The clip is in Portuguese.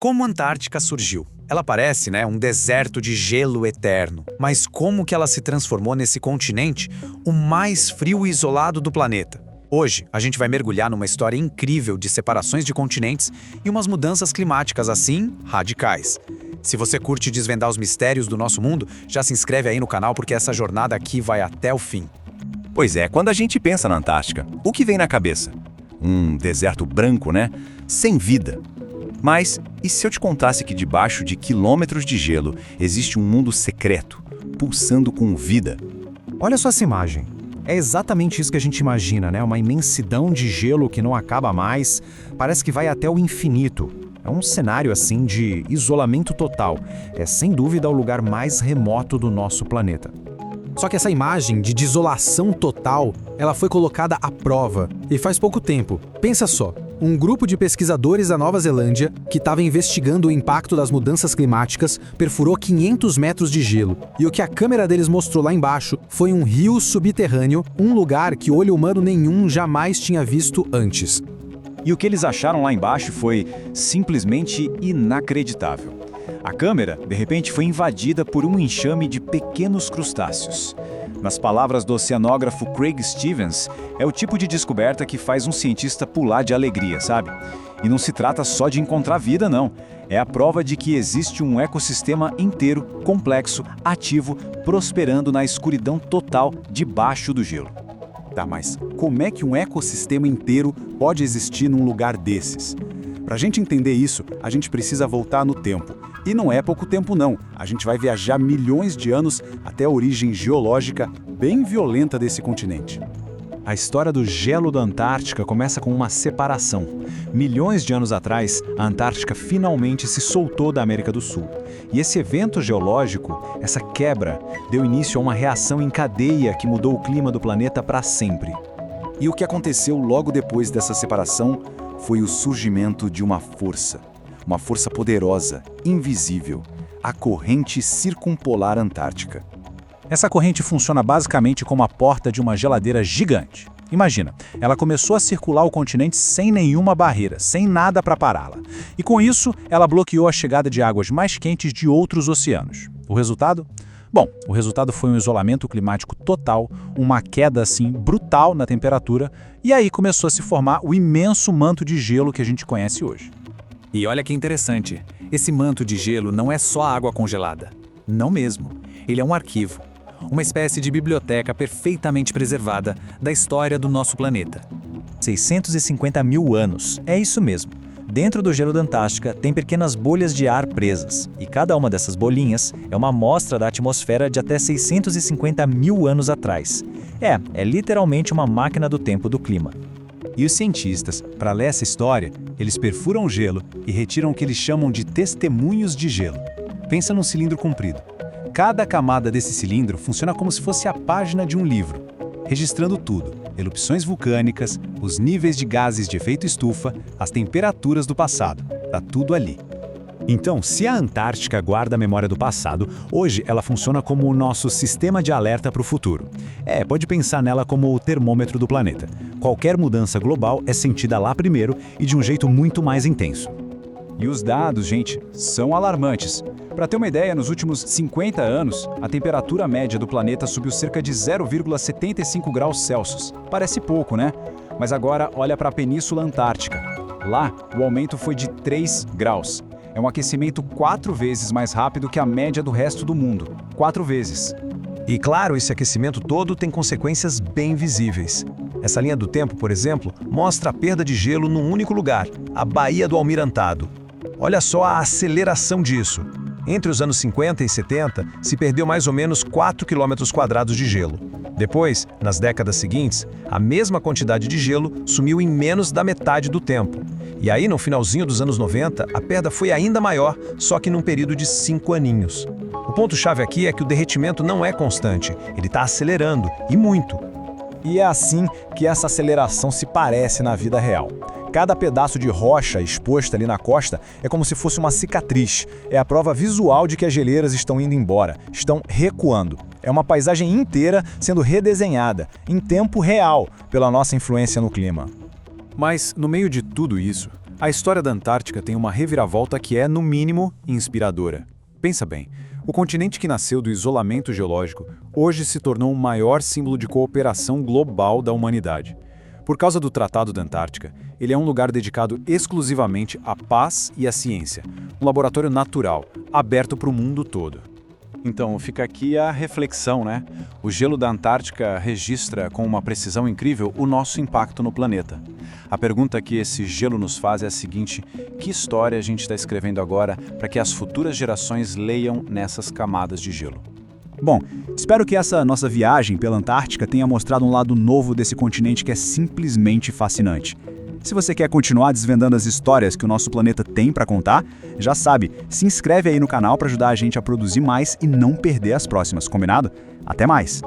Como a Antártica surgiu? Ela parece, um deserto de gelo eterno. Mas como que ela se transformou nesse continente, o mais frio e isolado do planeta? Hoje, a gente vai mergulhar numa história incrível de separações de continentes e umas mudanças climáticas assim, radicais. Se você curte desvendar os mistérios do nosso mundo, já se inscreve aí no canal porque essa jornada aqui vai até o fim. Pois é, quando a gente pensa na Antártica, o que vem na cabeça? Um deserto branco, né? Sem vida. Mas, e se eu te contasse que debaixo de quilômetros de gelo existe um mundo secreto, pulsando com vida? Olha só essa imagem. É exatamente isso que a gente imagina, né? Uma imensidão de gelo que não acaba mais, parece que vai até o infinito. É um cenário assim de isolamento total. É sem dúvida o lugar mais remoto do nosso planeta. Só que essa imagem de desolação total, ela foi colocada à prova, e faz pouco tempo. Pensa só, um grupo de pesquisadores da Nova Zelândia, que estava investigando o impacto das mudanças climáticas, perfurou 500 metros de gelo. E o que a câmera deles mostrou lá embaixo foi um rio subterrâneo, um lugar que olho humano nenhum jamais tinha visto antes. E o que eles acharam lá embaixo foi simplesmente inacreditável. A câmera, de repente, foi invadida por um enxame de pequenos crustáceos. Nas palavras do oceanógrafo Craig Stevens, é o tipo de descoberta que faz um cientista pular de alegria, sabe? E não se trata só de encontrar vida, não. É a prova de que existe um ecossistema inteiro, complexo, ativo, prosperando na escuridão total debaixo do gelo. Tá, mas como é que um ecossistema inteiro pode existir num lugar desses? Para a gente entender isso, a gente precisa voltar no tempo. E não é pouco tempo não, a gente vai viajar milhões de anos até a origem geológica bem violenta desse continente. A história do gelo da Antártica começa com uma separação. Milhões de anos atrás, a Antártica finalmente se soltou da América do Sul. E esse evento geológico, essa quebra, deu início a uma reação em cadeia que mudou o clima do planeta para sempre. E o que aconteceu logo depois dessa separação foi o surgimento de uma força poderosa, invisível, a corrente circumpolar antártica. Essa corrente funciona basicamente como a porta de uma geladeira gigante. Imagina, ela começou a circular o continente sem nenhuma barreira, sem nada para pará-la. E com isso, ela bloqueou a chegada de águas mais quentes de outros oceanos. O resultado? Bom, o resultado foi um isolamento climático total, uma queda assim brutal na temperatura, e aí começou a se formar o imenso manto de gelo que a gente conhece hoje. E olha que interessante, esse manto de gelo não é só água congelada. Não mesmo. Ele é um arquivo, uma espécie de biblioteca perfeitamente preservada da história do nosso planeta. 650 mil anos, é isso mesmo. Dentro do gelo da Antártica tem pequenas bolhas de ar presas, e cada uma dessas bolinhas é uma amostra da atmosfera de até 650 mil anos atrás. É literalmente uma máquina do tempo do clima. E os cientistas, para ler essa história, eles perfuram o gelo e retiram o que eles chamam de testemunhos de gelo. Pensa num cilindro comprido. Cada camada desse cilindro funciona como se fosse a página de um livro, registrando tudo: erupções vulcânicas, os níveis de gases de efeito estufa, as temperaturas do passado. Tá tudo ali. Então, se a Antártica guarda a memória do passado, hoje ela funciona como o nosso sistema de alerta para o futuro. Pode pensar nela como o termômetro do planeta. Qualquer mudança global é sentida lá primeiro e de um jeito muito mais intenso. E os dados, gente, são alarmantes. Para ter uma ideia, nos últimos 50 anos, a temperatura média do planeta subiu cerca de 0,75 graus Celsius. Parece pouco, né? Mas agora olha para a Península Antártica. Lá, o aumento foi de 3 graus. É um aquecimento 4 vezes mais rápido que a média do resto do mundo. 4 vezes. E claro, esse aquecimento todo tem consequências bem visíveis. Essa linha do tempo, por exemplo, mostra a perda de gelo num único lugar, a Baía do Almirantado. Olha só a aceleração disso. Entre os anos 50 e 70, se perdeu mais ou menos 4 km² de gelo. Depois, nas décadas seguintes, a mesma quantidade de gelo sumiu em menos da metade do tempo. E aí, no finalzinho dos anos 90, a perda foi ainda maior, só que num período de 5 aninhos. O ponto-chave aqui é que o derretimento não é constante, ele está acelerando, e muito. E é assim que essa aceleração se parece na vida real. Cada pedaço de rocha exposto ali na costa é como se fosse uma cicatriz. É a prova visual de que as geleiras estão indo embora, estão recuando. É uma paisagem inteira sendo redesenhada, em tempo real, pela nossa influência no clima. Mas, no meio de tudo isso, A história da Antártica tem uma reviravolta que é, no mínimo, inspiradora. Pensa bem, o continente que nasceu do isolamento geológico hoje se tornou o maior símbolo de cooperação global da humanidade. Por causa do Tratado da Antártica, ele é um lugar dedicado exclusivamente à paz e à ciência, um laboratório natural, aberto para o mundo todo. Então, fica aqui a reflexão, né? O gelo da Antártica registra com uma precisão incrível o nosso impacto no planeta. A pergunta que esse gelo nos faz é a seguinte: que história a gente está escrevendo agora para que as futuras gerações leiam nessas camadas de gelo? Bom, espero que essa nossa viagem pela Antártica tenha mostrado um lado novo desse continente que é simplesmente fascinante. Se você quer continuar desvendando as histórias que o nosso planeta tem para contar, já sabe, se inscreve aí no canal para ajudar a gente a produzir mais e não perder as próximas, combinado? Até mais!